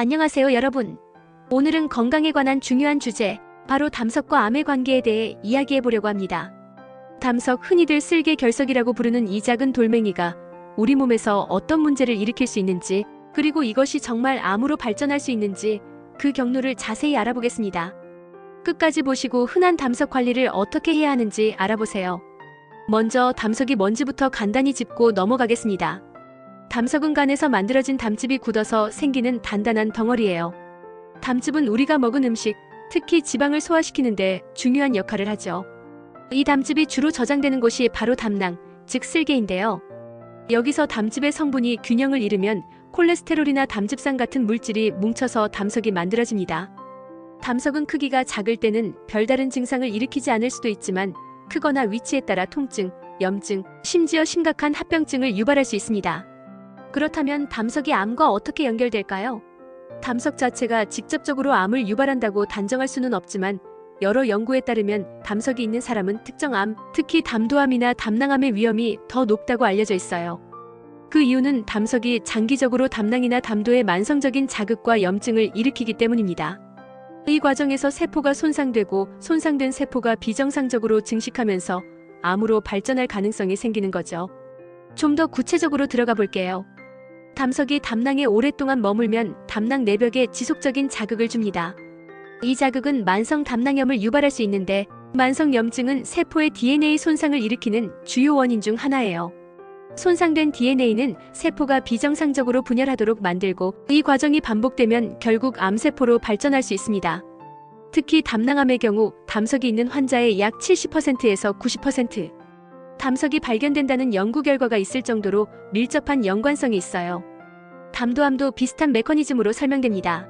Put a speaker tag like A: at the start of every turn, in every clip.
A: 안녕하세요, 여러분. 오늘은 건강에 관한 중요한 주제, 바로 담석과 암의 관계에 대해 이야기해 보려고 합니다. 담석, 흔히들 쓸개 결석이라고 부르는 이 작은 돌멩이가 우리 몸에서 어떤 문제를 일으킬 수 있는지, 그리고 이것이 정말 암으로 발전할 수 있는지 그 경로를 자세히 알아보겠습니다. 끝까지 보시고 흔한 담석 관리를 어떻게 해야 하는지 알아보세요. 먼저 담석이 뭔지부터 간단히 짚고 넘어가겠습니다. 담석은 간에서 만들어진 담즙이 굳어서 생기는 단단한 덩어리예요. 담즙은 우리가 먹은 음식, 특히 지방을 소화시키는데 중요한 역할을 하죠. 이 담즙이 주로 저장되는 곳이 바로 담낭, 즉 쓸개인데요. 여기서 담즙의 성분이 균형을 잃으면 콜레스테롤이나 담즙산 같은 물질이 뭉쳐서 담석이 만들어집니다. 담석은 크기가 작을 때는 별다른 증상을 일으키지 않을 수도 있지만 크거나 위치에 따라 통증, 염증, 심지어 심각한 합병증을 유발할 수 있습니다. 그렇다면 담석이 암과 어떻게 연결될까요? 담석 자체가 직접적으로 암을 유발한다고 단정할 수는 없지만 여러 연구에 따르면 담석이 있는 사람은 특정 암, 특히 담도암이나 담낭암의 위험이 더 높다고 알려져 있어요. 그 이유는 담석이 장기적으로 담낭이나 담도의 만성적인 자극과 염증을 일으키기 때문입니다. 이 과정에서 세포가 손상되고 손상된 세포가 비정상적으로 증식하면서 암으로 발전할 가능성이 생기는 거죠. 좀 더 구체적으로 들어가 볼게요. 담석이 담낭에 오랫동안 머물면 담낭 내벽에 지속적인 자극을 줍니다. 이 자극은 만성 담낭염을 유발할 수 있는데 만성 염증은 세포의 DNA 손상을 일으키는 주요 원인 중 하나예요. 손상된 DNA는 세포가 비정상적으로 분열하도록 만들고 이 과정이 반복되면 결국 암세포로 발전할 수 있습니다. 특히 담낭암의 경우 담석이 있는 환자의 약 70%에서 90%, 담석이 발견된다는 연구 결과가 있을 정도로 밀접한 연관성이 있어요. 담도암도 비슷한 메커니즘으로 설명됩니다.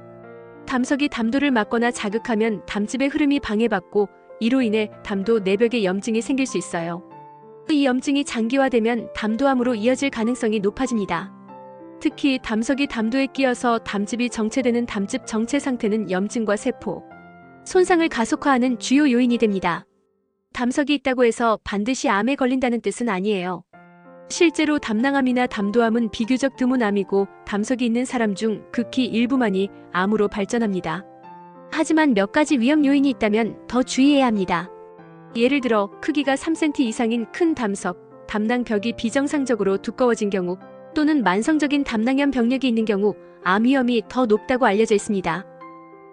A: 담석이 담도를 막거나 자극하면 담즙의 흐름이 방해받고 이로 인해 담도 내벽에 염증이 생길 수 있어요. 이 염증이 장기화되면 담도암으로 이어질 가능성이 높아집니다. 특히 담석이 담도에 끼어서 담즙이 정체되는 담즙 정체 상태는 염증과 세포 손상을 가속화하는 주요 요인이 됩니다. 담석이 있다고 해서 반드시 암에 걸린다는 뜻은 아니에요. 실제로 담낭암이나 담도암은 비교적 드문 암이고 담석이 있는 사람 중 극히 일부만이 암으로 발전합니다. 하지만 몇 가지 위험 요인이 있다면 더 주의해야 합니다. 예를 들어 크기가 3cm 이상인 큰 담석, 담낭 벽이 비정상적으로 두꺼워진 경우 또는 만성적인 담낭염 병력이 있는 경우 암 위험이 더 높다고 알려져 있습니다.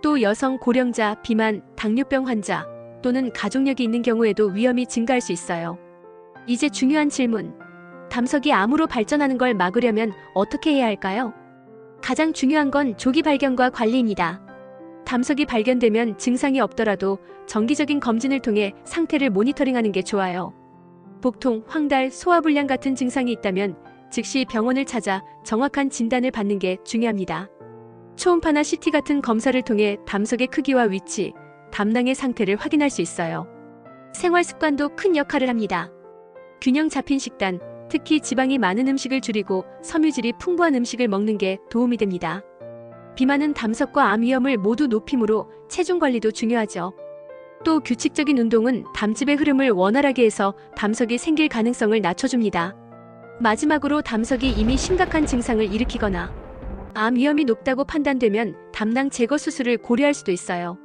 A: 또 여성, 고령자, 비만, 당뇨병 환자 또는 가족력이 있는 경우에도 위험이 증가할 수 있어요. 이제 중요한 질문. 담석이 암으로 발전하는 걸 막으려면 어떻게 해야 할까요? 가장 중요한 건 조기 발견과 관리입니다. 담석이 발견되면 증상이 없더라도 정기적인 검진을 통해 상태를 모니터링하는 게 좋아요. 복통, 황달, 소화불량 같은 증상이 있다면 즉시 병원을 찾아 정확한 진단을 받는 게 중요합니다. 초음파나 CT 같은 검사를 통해 담석의 크기와 위치, 담낭의 상태를 확인할 수 있어요. 생활 습관도 큰 역할을 합니다. 균형 잡힌 식단, 특히 지방이 많은 음식을 줄이고 섬유질이 풍부한 음식을 먹는 게 도움이 됩니다. 비만은 담석과 암 위험을 모두 높이므로 체중 관리도 중요하죠. 또 규칙적인 운동은 담즙의 흐름을 원활하게 해서 담석이 생길 가능성을 낮춰줍니다. 마지막으로 담석이 이미 심각한 증상을 일으키거나 암 위험이 높다고 판단되면 담낭 제거 수술을 고려할 수도 있어요.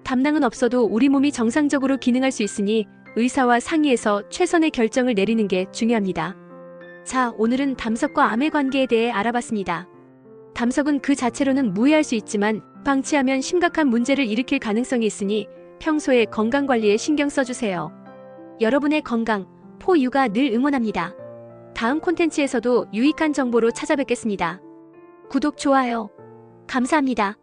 A: 담낭은 없어도 우리 몸이 정상적으로 기능할 수 있으니 의사와 상의해서 최선의 결정을 내리는 게 중요합니다. 자, 오늘은 담석과 암의 관계에 대해 알아봤습니다. 담석은 그 자체로는 무해할 수 있지만 방치하면 심각한 문제를 일으킬 가능성이 있으니 평소에 건강관리에 신경 써주세요. 여러분의 건강, 포유가 늘 응원합니다. 다음 콘텐츠에서도 유익한 정보로 찾아뵙겠습니다. 구독, 좋아요. 감사합니다.